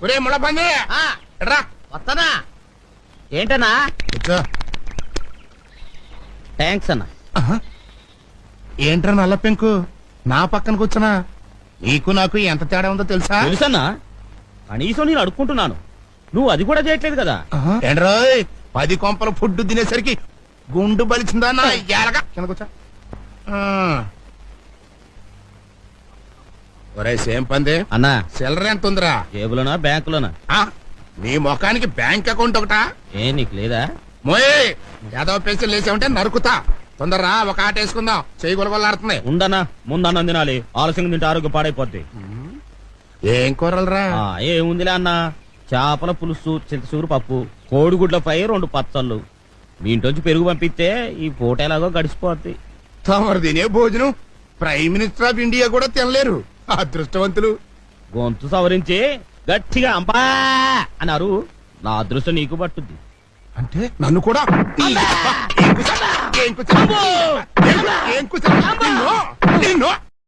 ఒరే ముళ్ళపంది రా వస్తానా ఏంటన్నా కూర్చో. థ్యాంక్స్ అన్న. ఏంట్రా నల్ల పెంకు నా పక్కన కూర్చున్నా? నీకు నాకు ఎంత తేడా ఉందో తెలుసా? తెలుసన్నా, కనీసం నేను అడుక్కుంటున్నాను, నువ్వు అది కూడా చేయట్లేదు కదా. ఏంట్రోయ్ 10 కొంపల ఫుడ్ తినేసరికి గుండు బలిచిందా నా ఎలగా? కింద కూర్చో. ఒరే సేమ్ పంది అన్నా, సిల్లర ఎంత ఉందిరా? జేబులోనా బ్యాంకులోనా? నీ ముఖానికి బ్యాంక్ అకౌంట్ ఒకటా? ఏ నీకు లేదా? మోయే ఏదో పెన్సిల్ వేసామంటే నరుకుతా. తొందరరా ఒక ఆట వేసుకుందాం, చెయ్యి గొలగొల్లాడుతుంది. ఉండన్నా, ముందన్నం తినాలి, ఆలస్యం తింటే ఆరోగ్యం పాడైపోద్ది. ఏం కూరలరా? ఏముందిలే అన్న, చేపల పులుసు, చింతసూరు పప్పు, కోడిగుడ్ల ఫ్రై, 2 పచ్చళ్ళు. మీ ఇంట్లోంచి పెరుగు పంపిస్తే ఈ పూట ఎలాగో గడిచిపోద్ది. తమరు తినే భోజనం ప్రైమ్ మినిస్టర్ ఆఫ్ ఇండియా కూడా తినలేరు, అదృష్టవంతులు. గొంతు సవరించి గట్టిగా అంపా అన్నారు, నా అదృష్టం నీకు పట్టుద్ది. అంటే నన్ను కూడా నిన్ను